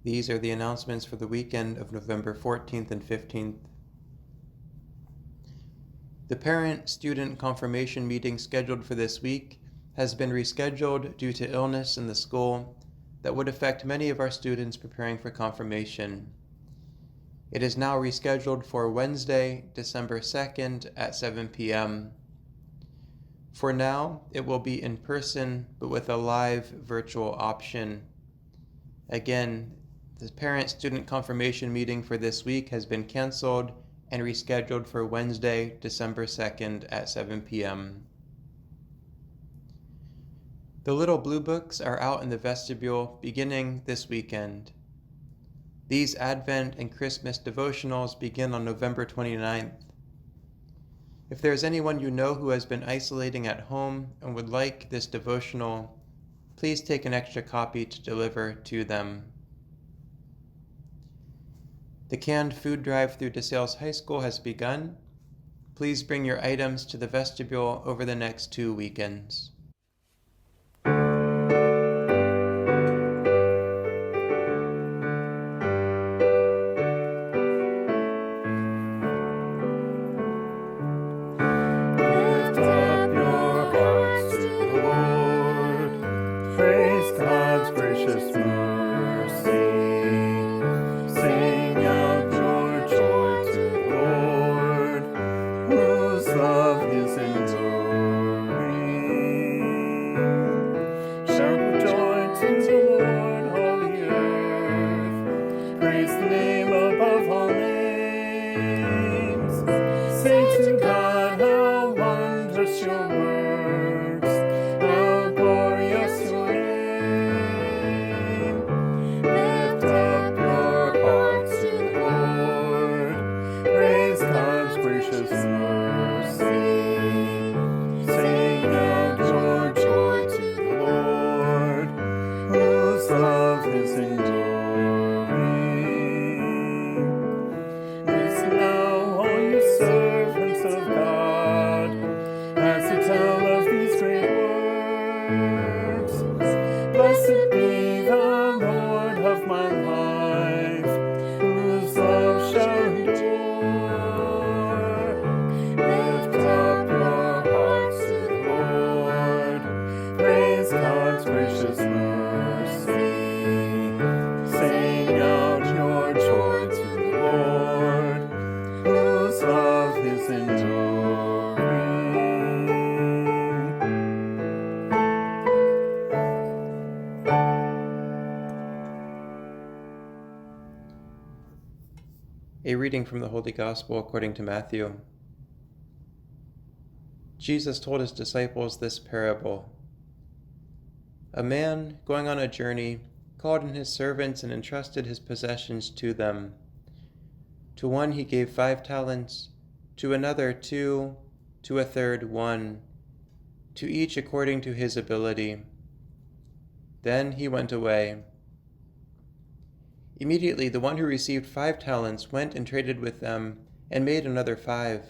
These are the announcements for the weekend of November 14th and 15th. The parent-student confirmation meeting scheduled for this week has been rescheduled due to illness in the school that would affect many of our students preparing for confirmation. It is now rescheduled for Wednesday, December 2nd at 7 p.m. For now, it will be in person, but with a live virtual option. Again, the parent-student confirmation meeting for this week has been canceled and rescheduled for Wednesday, December 2nd at 7 p.m. The little blue books are out in the vestibule beginning this weekend. These Advent and Christmas devotionals begin on November 29th. If there is anyone you know who has been isolating at home and would like this devotional, please take an extra copy to deliver to them. The canned food drive through DeSales High School has begun. Please bring your items to the vestibule over the next 2 weekends. A reading from the Holy Gospel according to Matthew. Jesus told his disciples this parable. A man, going on a journey, called in his servants and entrusted his possessions to them. To one he gave 5 talents, to another 2, to a third 1, to each according to his ability. Then he went away. Immediately the one who received 5 talents went and traded with them and made another 5.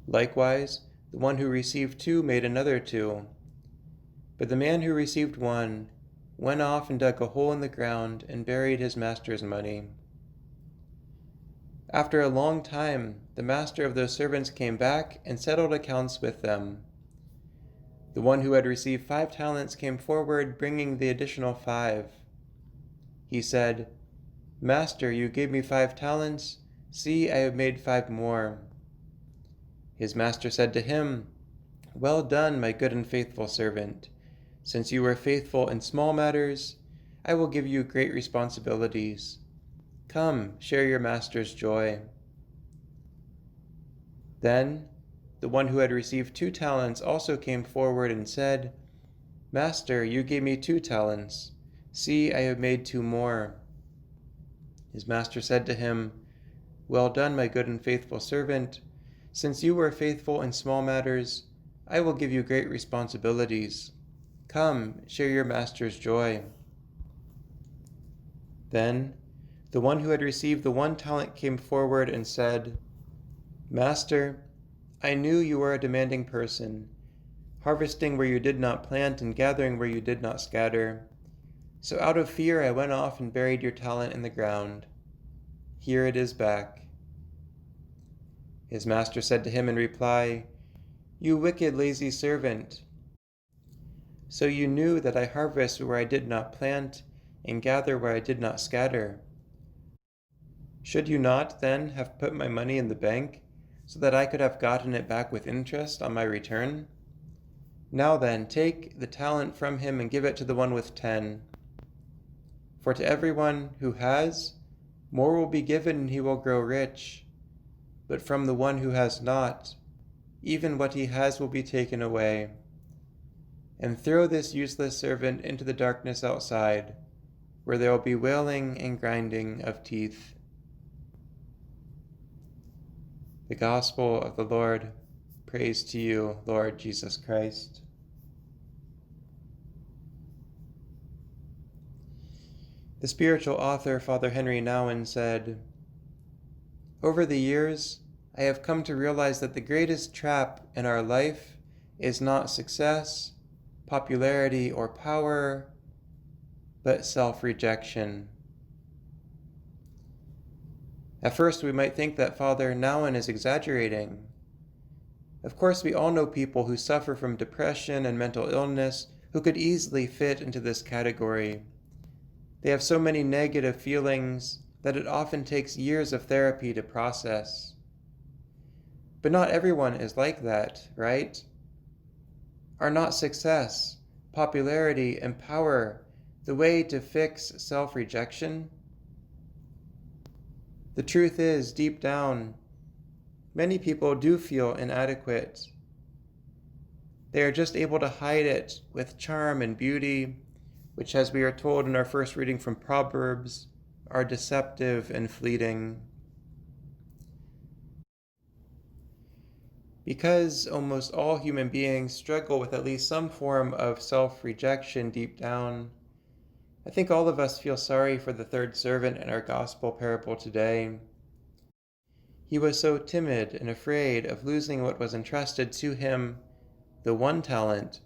Likewise, the one who received 2 made another 2. But the man who received 1 went off and dug a hole in the ground and buried his master's money. After a long time, the master of those servants came back and settled accounts with them. The one who had received 5 talents came forward, bringing the additional 5. He said, "Master, you gave me 5 talents. See, I have made 5 more." His master said to him, "Well done, my good and faithful servant. Since you were faithful in small matters, I will give you great responsibilities. Come, share your master's joy." Then the one who had received 2 talents also came forward and said, "Master, you gave me 2 talents. See, I have made 2 more." His master said to him, "Well done, my good and faithful servant. Since you were faithful in small matters, I will give you great responsibilities. Come, share your master's joy." Then the one who had received the 1 talent came forward and said, "Master, I knew you were a demanding person, harvesting where you did not plant and gathering where you did not scatter. So out of fear I went off and buried your talent in the ground. Here it is back." His master said to him in reply, "You wicked, lazy servant! So you knew that I harvest where I did not plant, and gather where I did not scatter. Should you not, then, have put my money in the bank, so that I could have gotten it back with interest on my return? Now then, take the talent from him and give it to the one with 10. For to everyone who has, more will be given and he will grow rich. But from the one who has not, even what he has will be taken away. And throw this useless servant into the darkness outside, where there will be wailing and grinding of teeth." The Gospel of the Lord. Praise to you, Lord Jesus Christ. The spiritual author, Father Henry Nouwen, said, "Over the years, I have come to realize that the greatest trap in our life is not success, popularity, or power, but self-rejection." At first, we might think that Father Nouwen is exaggerating. Of course, we all know people who suffer from depression and mental illness who could easily fit into this category. They have so many negative feelings that it often takes years of therapy to process. But not everyone is like that, right? Are not success, popularity, and power the way to fix self-rejection? The truth is, deep down, many people do feel inadequate. They are just able to hide it with charm and beauty, which, as we are told in our first reading from Proverbs, are deceptive and fleeting. Because almost all human beings struggle with at least some form of self-rejection deep down, I think all of us feel sorry for the third servant in our gospel parable today. He was so timid and afraid of losing what was entrusted to him, the one talent,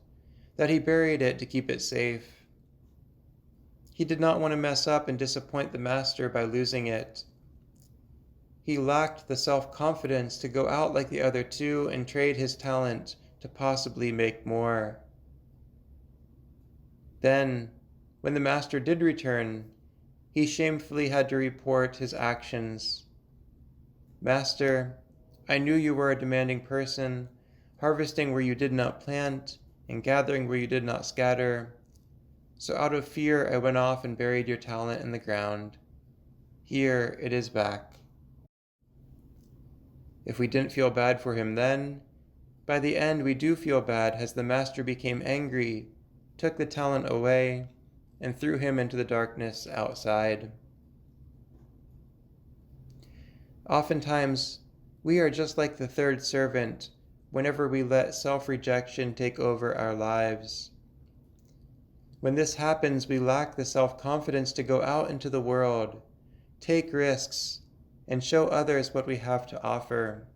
that he buried it to keep it safe. He did not want to mess up and disappoint the master by losing it. He lacked the self-confidence to go out like the other two and trade his talent to possibly make more. Then, when the master did return, he shamefully had to report his actions. "Master, I knew you were a demanding person, harvesting where you did not plant and gathering where you did not scatter. So out of fear I went off and buried your talent in the ground. Here it is back." If we didn't feel bad for him then, by the end we do feel bad as the master became angry, took the talent away, and threw him into the darkness outside. Oftentimes, we are just like the third servant whenever we let self-rejection take over our lives. When this happens, we lack the self-confidence to go out into the world, take risks, and show others what we have to offer.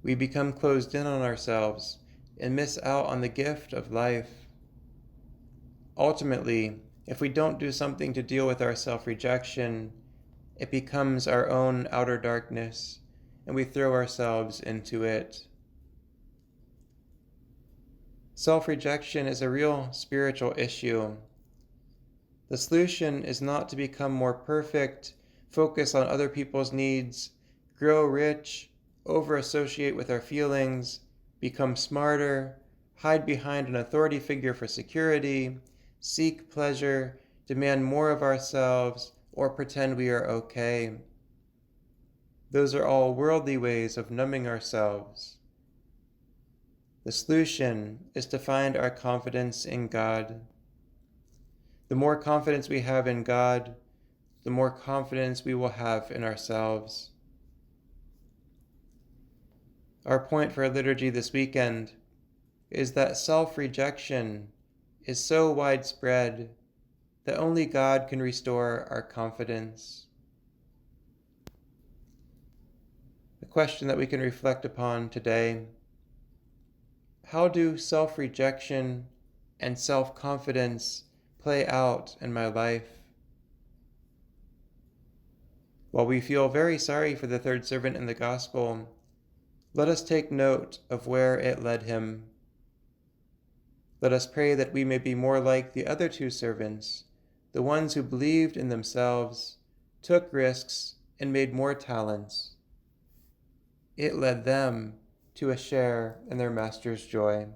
We become closed in on ourselves and miss out on the gift of life. Ultimately, if we don't do something to deal with our self-rejection, it becomes our own outer darkness, and we throw ourselves into it. Self-rejection is a real spiritual issue. The solution is not to become more perfect, focus on other people's needs, grow rich, over-associate with our feelings, become smarter, hide behind an authority figure for security, seek pleasure, demand more of ourselves, or pretend we are okay. Those are all worldly ways of numbing ourselves. The solution is to find our confidence in God. The more confidence we have in God, the more confidence we will have in ourselves. Our point for our liturgy this weekend is that self-rejection is so widespread that only God can restore our confidence. The question that we can reflect upon today: how do self-rejection and self-confidence play out in my life? While we feel very sorry for the third servant in the gospel, let us take note of where it led him. Let us pray that we may be more like the other two servants, the ones who believed in themselves, took risks, and made more talents. It led them to a share in their master's joy.